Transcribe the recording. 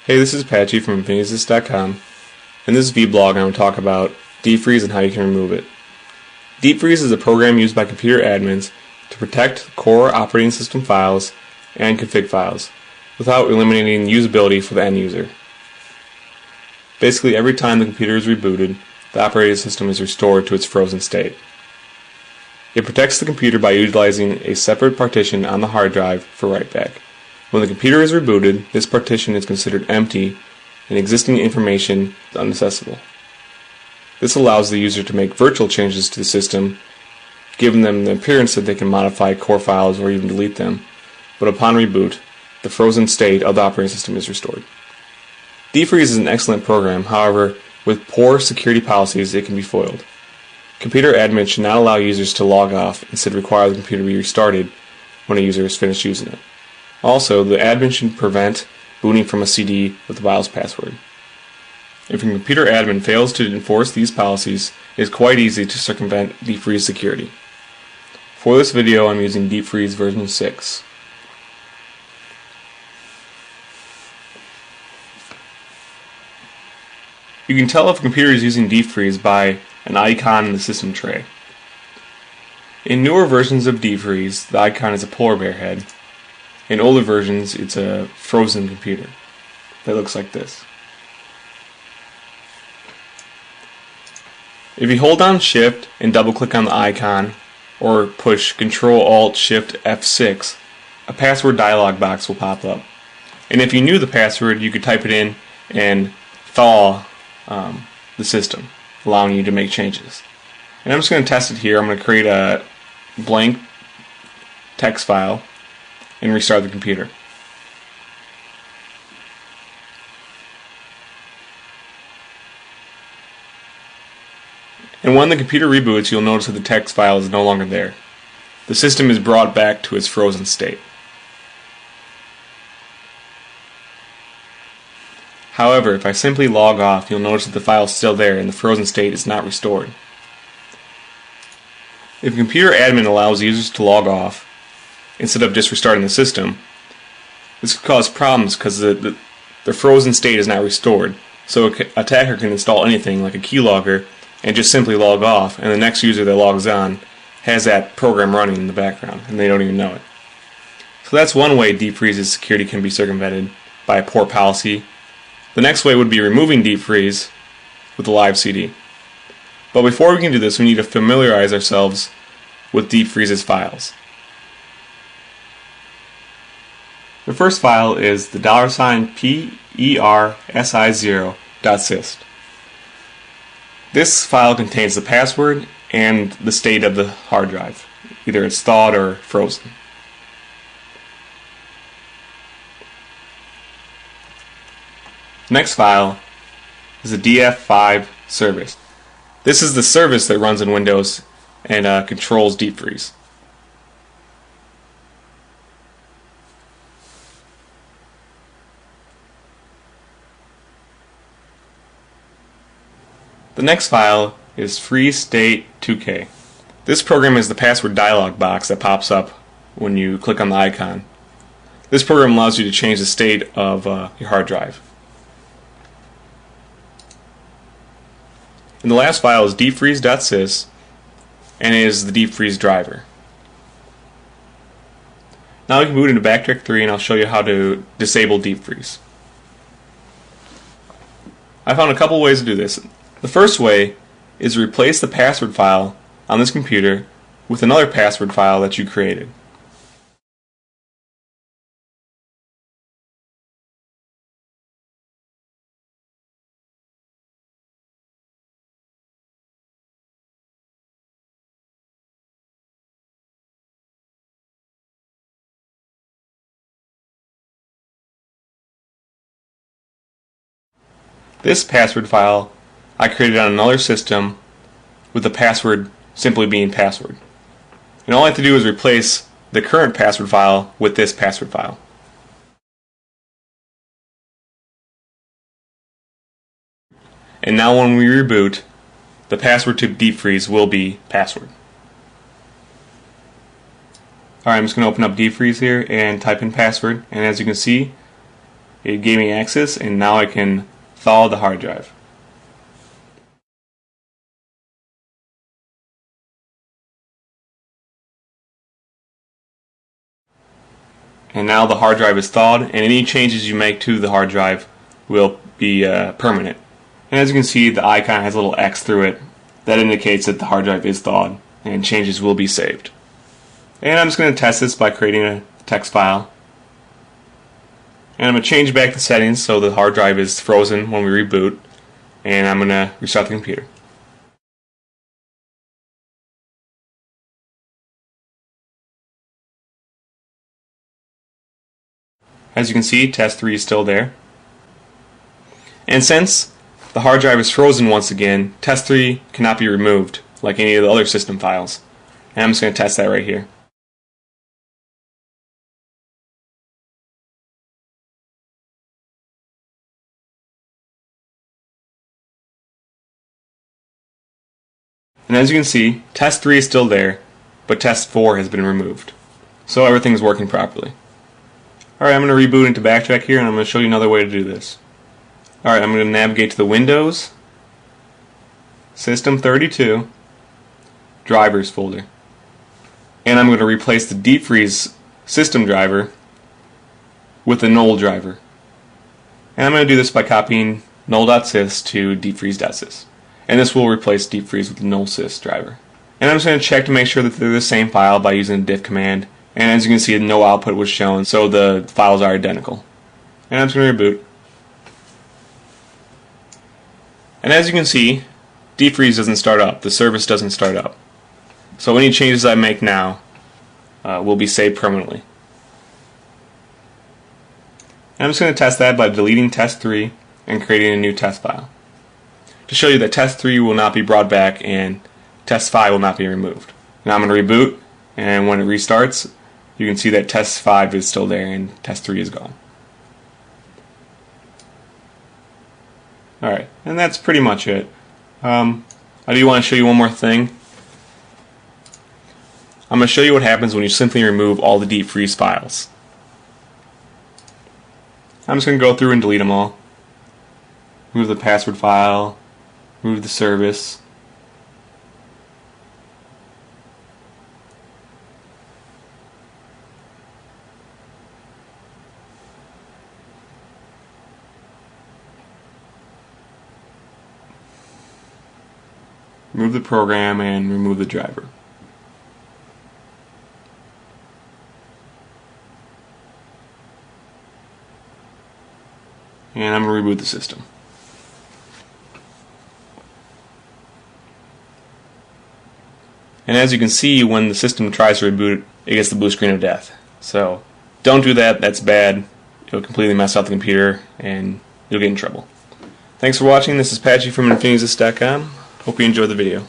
Hey, this is Patchy from Infinitus.com, and this is Vblog, and I'm going to talk about deep freeze and how you can remove it. Deep freeze is a program used by computer admins to protect core operating system files and config files without eliminating usability for the end user. Basically, every time the computer is rebooted, the operating system is restored to its frozen state. It protects the computer by utilizing a separate partition on the hard drive for write-back. When the computer is rebooted, this partition is considered empty and existing information is inaccessible. This allows the user to make virtual changes to the system, giving them the appearance that they can modify core files or even delete them, but upon reboot, the frozen state of the operating system is restored. Deep freeze is an excellent program, however, with poor security policies it can be foiled. Computer admins should not allow users to log off, instead require the computer to be restarted when a user is finished using it. Also, the admin should prevent booting from a CD with the BIOS password. If a computer admin fails to enforce these policies, it is quite easy to circumvent deep freeze security. For this video, I'm using deep freeze version 6. You can tell if a computer is using deep freeze by an icon in the system tray. In newer versions of deep freeze, the icon is a polar bear head. In older versions, it's a frozen computer that looks like this. If you hold down Shift and double click on the icon, or push Ctrl-Alt-Shift F6, a password dialog box will pop up. And if you knew the password, you could type it in and thaw the system, allowing you to make changes. And I'm just going to test it here. I'm going to create a blank text file and restart the computer. And when the computer reboots, you'll notice that the text file is no longer there. The system is brought back to its frozen state. However, if I simply log off, you'll notice that the file is still there and the frozen state is not restored. If a computer admin allows users to log off instead of just restarting the system, this could cause problems because the frozen state is not restored. So an attacker can install anything like a keylogger and just simply log off, and the next user that logs on has that program running in the background and they don't even know it. So that's one way deep freeze's security can be circumvented, by a poor policy. The next way would be removing deep freeze with a live CD. But before we can do this, we need to familiarize ourselves with deep freeze's files. The first file is the $PERSI0.sys. This file contains the password and the state of the hard drive. Either it's thawed or frozen. The next file is the df5 service. This is the service that runs in Windows and controls deep freeze. The next file is freestate2k. This program is the password dialog box that pops up when you click on the icon. This program allows you to change the state of your hard drive. And the last file is deepfreeze.sys, and it is the deep freeze driver. Now we can boot into Backtrack 3 and I'll show you how to disable deep freeze. I found a couple ways to do this. The first way is to replace the password file on this computer with another password file that you created. This password file I created on another system with the password simply being password. And all I have to do is replace the current password file with this password file. And now when we reboot, the password to deep freeze will be password. Alright, I'm just going to open up deep freeze here and type in password, and as you can see, It gave me access, and now I can thaw the hard drive. And now the hard drive is thawed, and any changes you make to the hard drive will be permanent. And as you can see, the icon has a little X through it. That indicates that the hard drive is thawed, and changes will be saved. And I'm just going to test this by creating a text file. And I'm going to change back the settings so the hard drive is frozen when we reboot. And I'm going to restart the computer. As you can see, test 3 is still there. And since the hard drive is frozen once again, test 3 cannot be removed like any of the other system files. And I'm just going to test that right here. And as you can see, test 3 is still there, but test 4 has been removed. So everything's working properly. Alright, I'm going to reboot into Backtrack here, and I'm going to show you another way to do this. Alright, I'm going to navigate to the Windows, System 32, Drivers folder. And I'm going to replace the deep freeze system driver with the null driver. And I'm going to do this by copying null.sys to deepfreeze.sys. And this will replace deep freeze with the null sys driver. And I'm just going to check to make sure that they're the same file by using the diff command. And as you can see, no output was shown, so the files are identical. And I'm just going to reboot. And as you can see, defreeze doesn't start up. The service doesn't start up. So any changes I make now will be saved permanently. And I'm just going to test that by deleting test 3 and creating a new test file, to show you that test 3 will not be brought back and test 5 will not be removed. Now I'm going to reboot, and when it restarts, you can see that test 5 is still there and test 3 is gone. Alright, and that's pretty much it. I do want to show you one more thing. I'm going to show you what happens when you simply remove all the deep freeze files. I'm just going to go through and delete them all. Remove the password file, remove the service. Remove the program and remove the driver. And I'm going to reboot the system. And as you can see, when the system tries to reboot, it gets the blue screen of death. So don't do that, that's bad. It'll completely mess up the computer and you'll get in trouble. Thanks for watching. This is Patchy from Infinitysys.com. Hope you enjoyed the video.